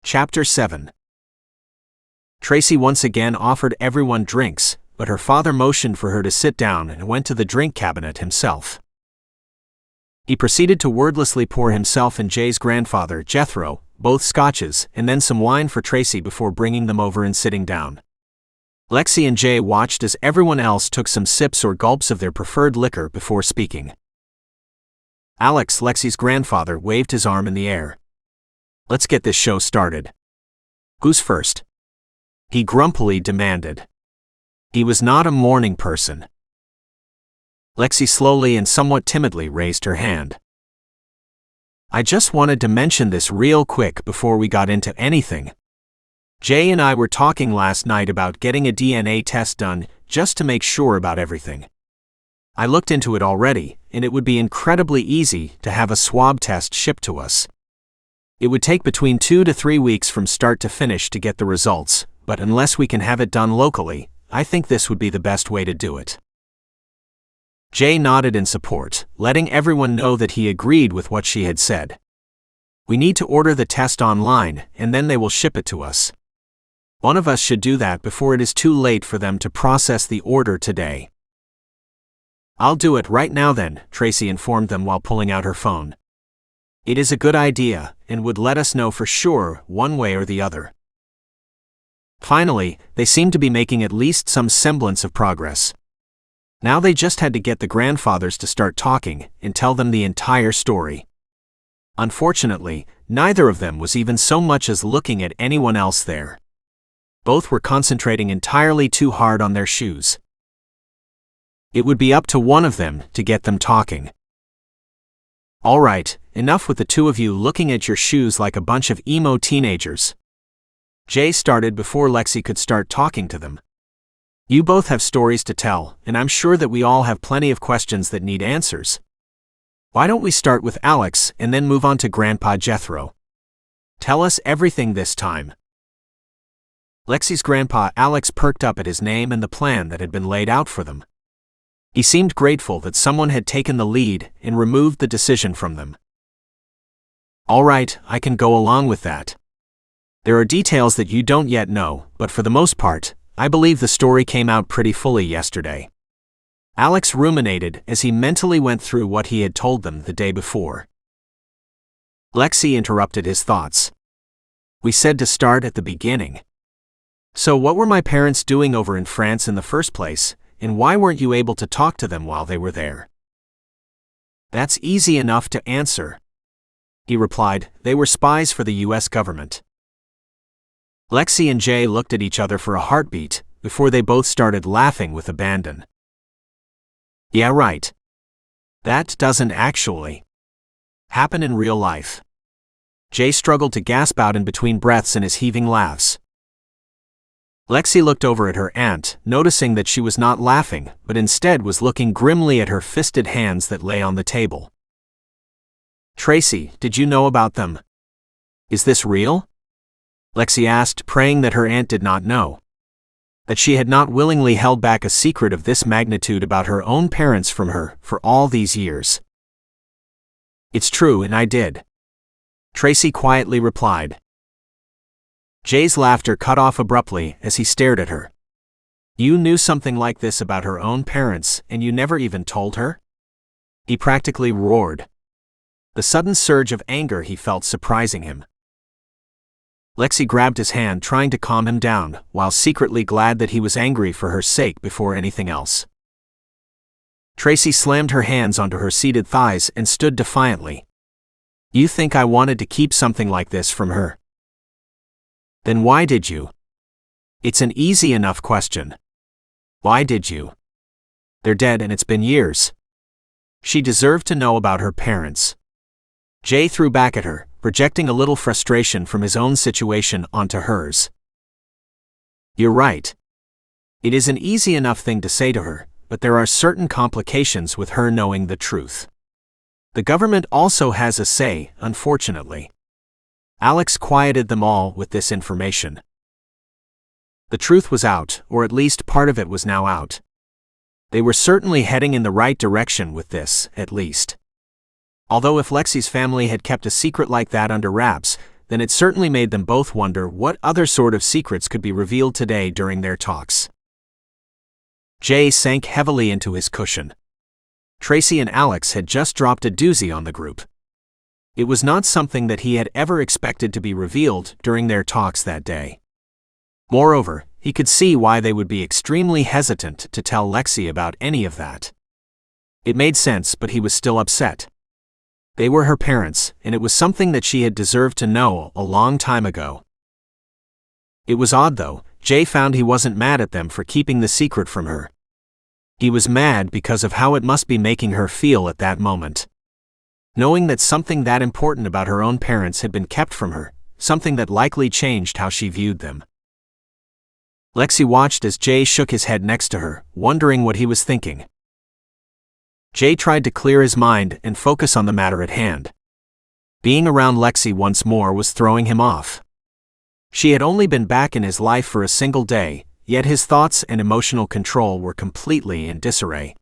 Chapter 7. Tracy once again offered everyone drinks, but her father motioned for her to sit down and went to the drink cabinet himself. He proceeded to wordlessly pour himself and Jay's grandfather, Jethro, both scotches, and then some wine for Tracy before bringing them over and sitting down. Lexie and Jay watched as everyone else took some sips or gulps of their preferred liquor before speaking. Alex, Lexie's grandfather, waved his arm in the air. "Let's get this show started. Who's first?" he grumpily demanded. He was not a morning person. Lexie slowly and somewhat timidly raised her hand. "I just wanted to mention this real quick before we got into anything. Jay and I were talking last night about getting a DNA test done just to make sure about everything. I looked into it already, and it would be incredibly easy to have a swab test shipped to us. It would take between 2 to 3 weeks from start to finish to get the results, but unless we can have it done locally, I think this would be the best way to do it." Jay nodded in support, letting everyone know that he agreed with what she had said. "We need to order the test online, and then they will ship it to us. One of us should do that before it is too late for them to process the order today." "I'll do it right now then," Tracy informed them while pulling out her phone. "It is a good idea, and would let us know for sure, one way or the other." Finally, they seemed to be making at least some semblance of progress. Now they just had to get the grandfathers to start talking and tell them the entire story. Unfortunately, neither of them was even so much as looking at anyone else there. Both were concentrating entirely too hard on their shoes. It would be up to one of them to get them talking. "All right, enough with the two of you looking at your shoes like a bunch of emo teenagers." Jay started before Lexie could start talking to them. "You both have stories to tell, and I'm sure that we all have plenty of questions that need answers. Why don't we start with Alex and then move on to Grandpa Jethro? Tell us everything this time." Lexie's grandpa Alex perked up at his name and the plan that had been laid out for them. He seemed grateful that someone had taken the lead and removed the decision from them. "All right, I can go along with that. There are details that you don't yet know, but for the most part, I believe the story came out pretty fully yesterday." Alex ruminated as he mentally went through what he had told them the day before. Lexie interrupted his thoughts. "We said to start at the beginning. So what were my parents doing over in France in the first place, and why weren't you able to talk to them while they were there?" "That's easy enough to answer," he replied. "They were spies for the U.S. government." Lexie and Jay looked at each other for a heartbeat, before they both started laughing with abandon. "Yeah, right. That doesn't actually happen in real life." Jay struggled to gasp out in between breaths in his heaving laughs. Lexie looked over at her aunt, noticing that she was not laughing, but instead was looking grimly at her fisted hands that lay on the table. "Tracy, did you know about them? Is this real?" Lexie asked, praying that her aunt did not know. That she had not willingly held back a secret of this magnitude about her own parents from her for all these years. "It's true, and I did," Tracy quietly replied. Jay's laughter cut off abruptly as he stared at her. "You knew something like this about her own parents, and you never even told her?" he practically roared. The sudden surge of anger he felt surprising him. Lexie grabbed his hand, trying to calm him down, while secretly glad that he was angry for her sake before anything else. Tracy slammed her hands onto her seated thighs and stood defiantly. "You think I wanted to keep something like this from her? Then why did you? It's an easy enough question. Why did you? They're dead and it's been years. She deserved to know about her parents." Jay threw back at her, projecting a little frustration from his own situation onto hers. "You're right. It is an easy enough thing to say to her, but there are certain complications with her knowing the truth. The government also has a say, unfortunately." Alex quieted them all with this information. The truth was out, or at least part of it was now out. They were certainly heading in the right direction with this, at least. Although if Lexie's family had kept a secret like that under wraps, then it certainly made them both wonder what other sort of secrets could be revealed today during their talks. Jay sank heavily into his cushion. Tracy and Alex had just dropped a doozy on the group. It was not something that he had ever expected to be revealed during their talks that day. Moreover, he could see why they would be extremely hesitant to tell Lexie about any of that. It made sense, but he was still upset. They were her parents, and it was something that she had deserved to know a long time ago. It was odd though, Jay found he wasn't mad at them for keeping the secret from her. He was mad because of how it must be making her feel at that moment. Knowing that something that important about her own parents had been kept from her, something that likely changed how she viewed them. Lexie watched as Jay shook his head next to her, wondering what he was thinking. Jay tried to clear his mind and focus on the matter at hand. Being around Lexie once more was throwing him off. She had only been back in his life for a single day, yet his thoughts and emotional control were completely in disarray.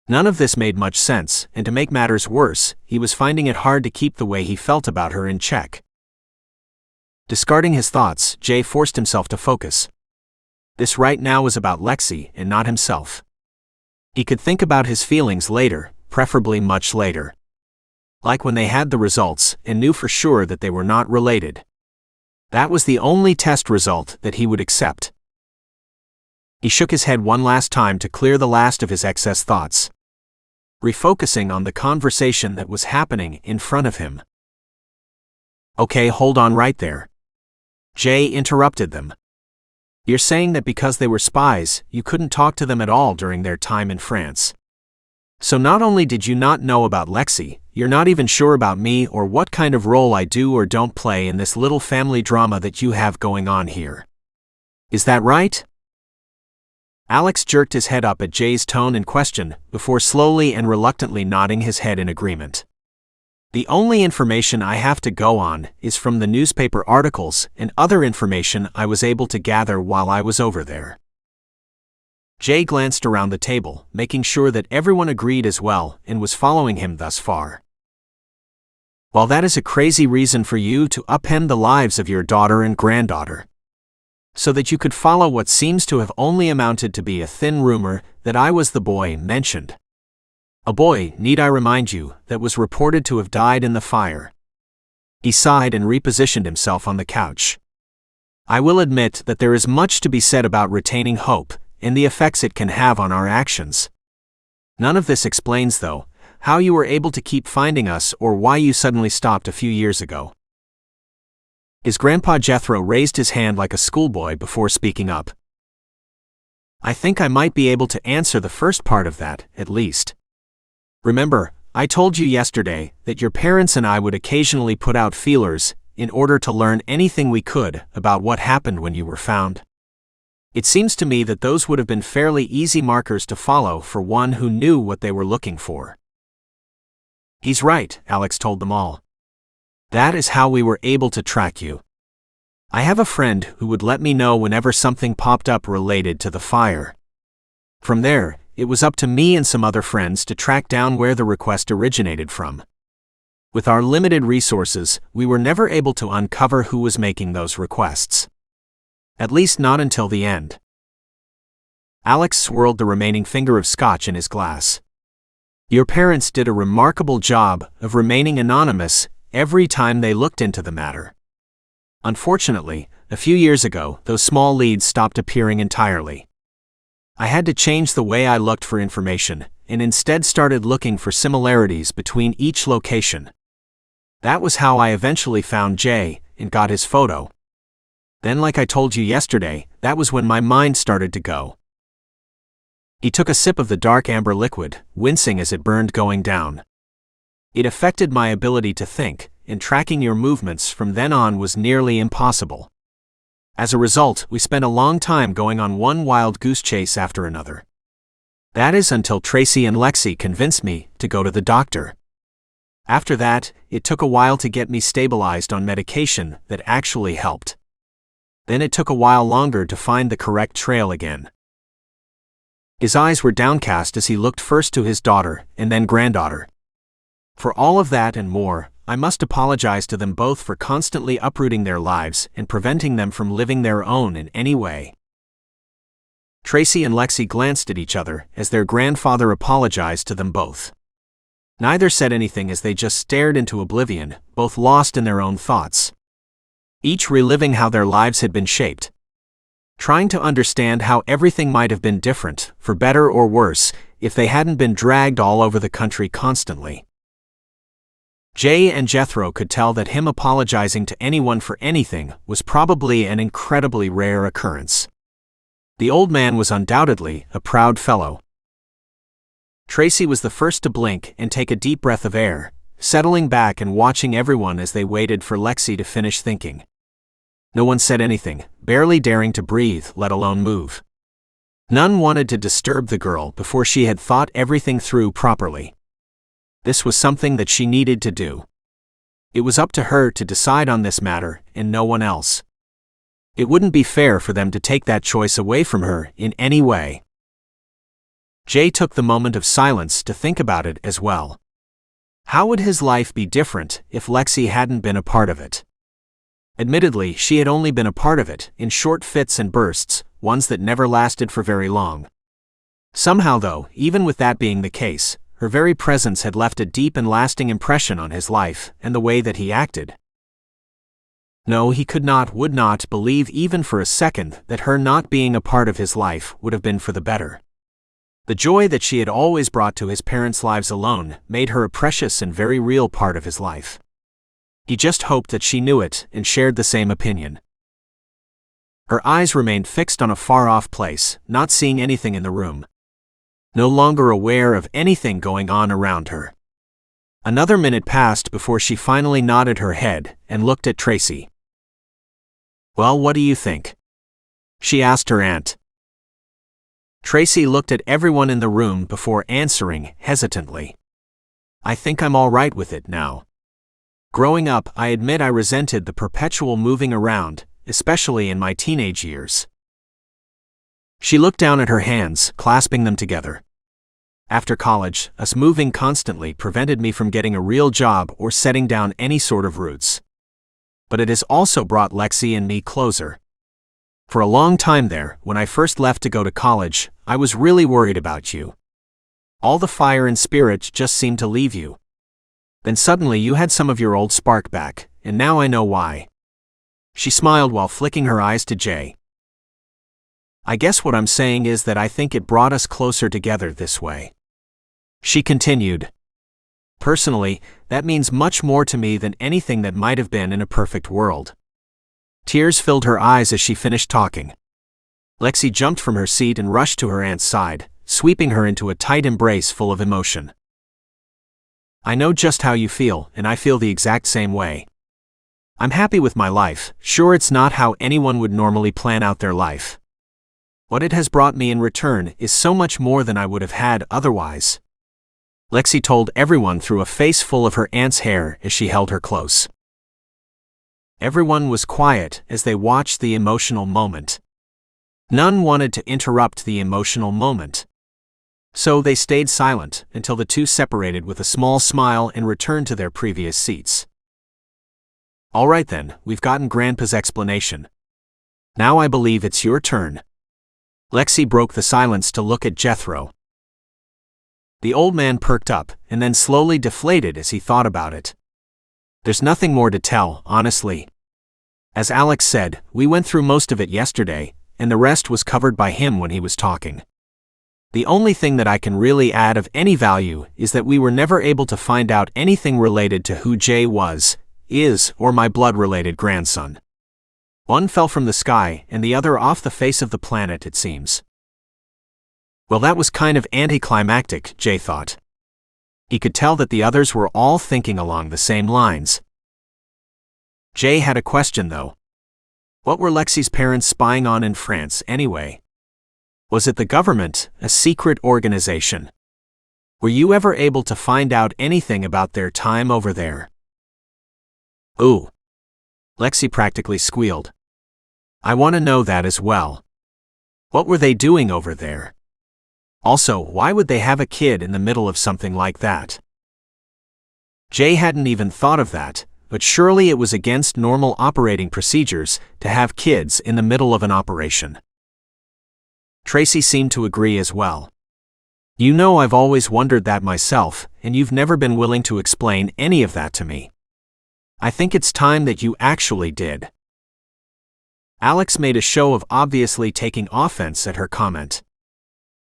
None of this made much sense, and to make matters worse, he was finding it hard to keep the way he felt about her in check. Discarding his thoughts, Jay forced himself to focus. This right now was about Lexie and not himself. He could think about his feelings later, preferably much later. Like when they had the results and knew for sure that they were not related. That was the only test result that he would accept. He shook his head one last time to clear the last of his excess thoughts, refocusing on the conversation that was happening in front of him. Okay, hold on right there. Jay interrupted them. You're saying that because they were spies, you couldn't talk to them at all during their time in France. So not only did you not know about Lexie, you're not even sure about me or what kind of role I do or don't play in this little family drama that you have going on here. Is that right? Alex jerked his head up at Jay's tone and question, before slowly and reluctantly nodding his head in agreement. The only information I have to go on is from the newspaper articles and other information I was able to gather while I was over there. Jay glanced around the table, making sure that everyone agreed as well and was following him thus far. While that is a crazy reason for you to upend the lives of your daughter and granddaughter, so that you could follow what seems to have only amounted to be a thin rumor that I was the boy mentioned. A boy, need I remind you, that was reported to have died in the fire. He sighed and repositioned himself on the couch. I will admit that there is much to be said about retaining hope and the effects it can have on our actions. None of this explains, though, how you were able to keep finding us or why you suddenly stopped a few years ago. His grandpa Jethro raised his hand like a schoolboy before speaking up. I think I might be able to answer the first part of that, at least. Remember, I told you yesterday that your parents and I would occasionally put out feelers in order to learn anything we could about what happened when you were found. It seems to me that those would have been fairly easy markers to follow for one who knew what they were looking for. He's right, Alex told them all. That is how we were able to track you. I have a friend who would let me know whenever something popped up related to the fire. From there, it was up to me and some other friends to track down where the request originated from. With our limited resources, we were never able to uncover who was making those requests. At least not until the end. Alex swirled the remaining finger of scotch in his glass. Your parents did a remarkable job of remaining anonymous every time they looked into the matter. Unfortunately, a few years ago, those small leads stopped appearing entirely. I had to change the way I looked for information, and instead started looking for similarities between each location. That was how I eventually found Jay and got his photo. Then, like I told you yesterday, that was when my mind started to go. He took a sip of the dark amber liquid, wincing as it burned going down. It affected my ability to think, and tracking your movements from then on was nearly impossible. As a result, we spent a long time going on one wild goose chase after another. That is until Tracy and Lexie convinced me to go to the doctor. After that, it took a while to get me stabilized on medication that actually helped. Then it took a while longer to find the correct trail again. His eyes were downcast as he looked first to his daughter and then granddaughter. For all of that and more, I must apologize to them both for constantly uprooting their lives and preventing them from living their own in any way." Tracy and Lexie glanced at each other as their grandfather apologized to them both. Neither said anything as they just stared into oblivion, both lost in their own thoughts. Each reliving how their lives had been shaped. Trying to understand how everything might have been different, for better or worse, if they hadn't been dragged all over the country constantly. Jay and Jethro could tell that him apologizing to anyone for anything was probably an incredibly rare occurrence. The old man was undoubtedly a proud fellow. Tracy was the first to blink and take a deep breath of air, settling back and watching everyone as they waited for Lexie to finish thinking. No one said anything, barely daring to breathe, let alone move. None wanted to disturb the girl before she had thought everything through properly. This was something that she needed to do. It was up to her to decide on this matter, and no one else. It wouldn't be fair for them to take that choice away from her in any way. Jay took the moment of silence to think about it as well. How would his life be different if Lexie hadn't been a part of it? Admittedly, she had only been a part of it, in short fits and bursts, ones that never lasted for very long. Somehow though, even with that being the case, her very presence had left a deep and lasting impression on his life and the way that he acted. No, he would not believe even for a second that her not being a part of his life would have been for the better. The joy that she had always brought to his parents' lives alone made her a precious and very real part of his life. He just hoped that she knew it and shared the same opinion. Her eyes remained fixed on a far-off place, not seeing anything in the room. No longer aware of anything going on around her. Another minute passed before she finally nodded her head and looked at Tracy. "Well, what do you think?" she asked her aunt. Tracy looked at everyone in the room before answering hesitantly. "I think I'm all right with it now. Growing up, I admit I resented the perpetual moving around, especially in my teenage years." She looked down at her hands, clasping them together. "After college, us moving constantly prevented me from getting a real job or setting down any sort of roots. But it has also brought Lexie and me closer. For a long time there, when I first left to go to college, I was really worried about you. All the fire and spirit just seemed to leave you. Then suddenly you had some of your old spark back, and now I know why." She smiled while flicking her eyes to Jay. "I guess what I'm saying is that I think it brought us closer together this way." She continued. "Personally, that means much more to me than anything that might have been in a perfect world." Tears filled her eyes as she finished talking. Lexie jumped from her seat and rushed to her aunt's side, sweeping her into a tight embrace full of emotion. "I know just how you feel, and I feel the exact same way. I'm happy with my life, sure it's not how anyone would normally plan out their life. What it has brought me in return is so much more than I would have had otherwise." Lexie told everyone through a face full of her aunt's hair as she held her close. Everyone was quiet as they watched the emotional moment. None wanted to interrupt the emotional moment. So they stayed silent until the two separated with a small smile and returned to their previous seats. "All right then, we've gotten Grandpa's explanation. Now I believe it's your turn." Lexie broke the silence to look at Jethro. The old man perked up and then slowly deflated as he thought about it. "There's nothing more to tell, honestly. As Alex said, we went through most of it yesterday, and the rest was covered by him when he was talking. The only thing that I can really add of any value is that we were never able to find out anything related to who Jay was, is, or my blood-related grandson. One fell from the sky and the other off the face of the planet, it seems." Well, that was kind of anticlimactic, Jay thought. He could tell that the others were all thinking along the same lines. Jay had a question though. What were Lexie's parents spying on in France anyway? Was it the government, a secret organization? Were you ever able to find out anything about their time over there? Ooh. Lexie practically squealed. I want to know that as well. What were they doing over there? Also, why would they have a kid in the middle of something like that? Jay hadn't even thought of that, but surely it was against normal operating procedures to have kids in the middle of an operation. Tracy seemed to agree as well. You know, I've always wondered that myself, and you've never been willing to explain any of that to me. I think it's time that you actually did. Alex made a show of obviously taking offense at her comment.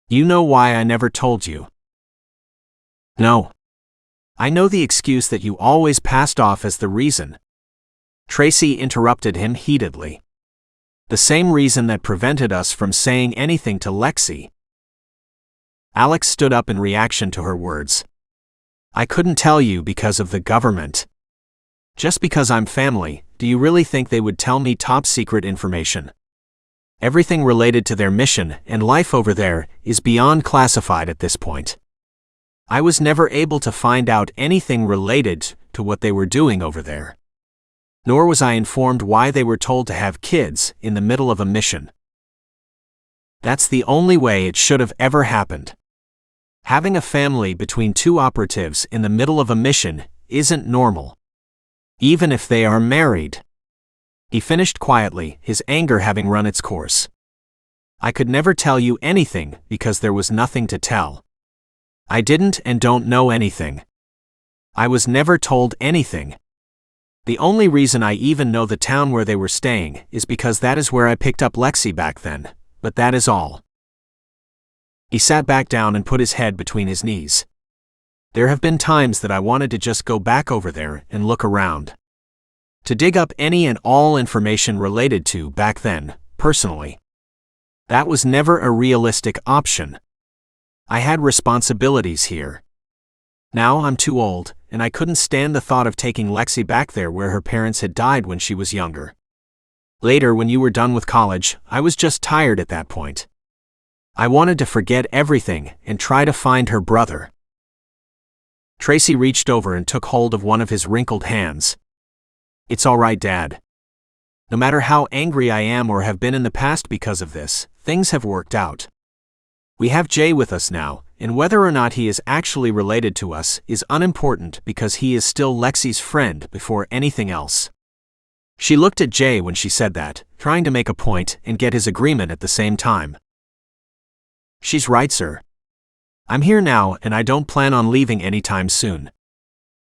You know why I never told you? No. I know the excuse that you always passed off as the reason. Tracy interrupted him heatedly. The same reason that prevented us from saying anything to Lexie. Alex stood up in reaction to her words. I couldn't tell you because of the government. Just because I'm family, do you really think they would tell me top secret information? Everything related to their mission and life over there is beyond classified at this point. I was never able to find out anything related to what they were doing over there. Nor was I informed why they were told to have kids in the middle of a mission. That's the only way it should have ever happened. Having a family between two operatives in the middle of a mission isn't normal. Even if they are married. He finished quietly, his anger having run its course. I could never tell you anything because there was nothing to tell. I didn't and don't know anything. I was never told anything. The only reason I even know the town where they were staying is because that is where I picked up Lexie back then, but that is all. He sat back down and put his head between his knees. There have been times that I wanted to just go back over there and look around. To dig up any and all information related to back then, personally. That was never a realistic option. I had responsibilities here. Now I'm too old, and I couldn't stand the thought of taking Lexie back there where her parents had died when she was younger. Later, when you were done with college, I was just tired at that point. I wanted to forget everything and try to find her brother. Tracy reached over and took hold of one of his wrinkled hands. It's all right, Dad. No matter how angry I am or have been in the past because of this, things have worked out. We have Jay with us now, and whether or not he is actually related to us is unimportant because he is still Lexie's friend before anything else. She looked at Jay when she said that, trying to make a point and get his agreement at the same time. She's right, sir. I'm here now and I don't plan on leaving anytime soon.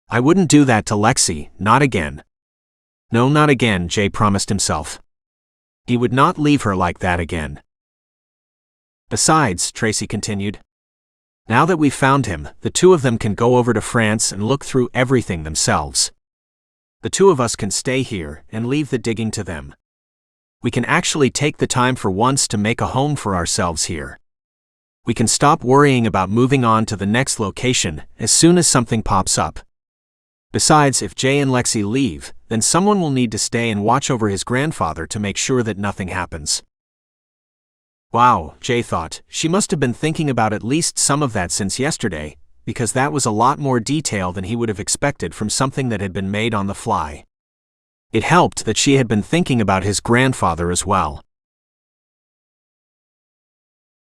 I wouldn't do that to Lexie, not again. No, not again, Jay promised himself. He would not leave her like that again. Besides, Tracy continued, now that we've found him, the two of them can go over to France and look through everything themselves. The two of us can stay here and leave the digging to them. We can actually take the time for once to make a home for ourselves here. We can stop worrying about moving on to the next location as soon as something pops up. Besides, if Jay and Lexie leave, then someone will need to stay and watch over his grandfather to make sure that nothing happens. Wow, Jay thought, she must have been thinking about at least some of that since yesterday, because that was a lot more detail than he would have expected from something that had been made on the fly. It helped that she had been thinking about his grandfather as well.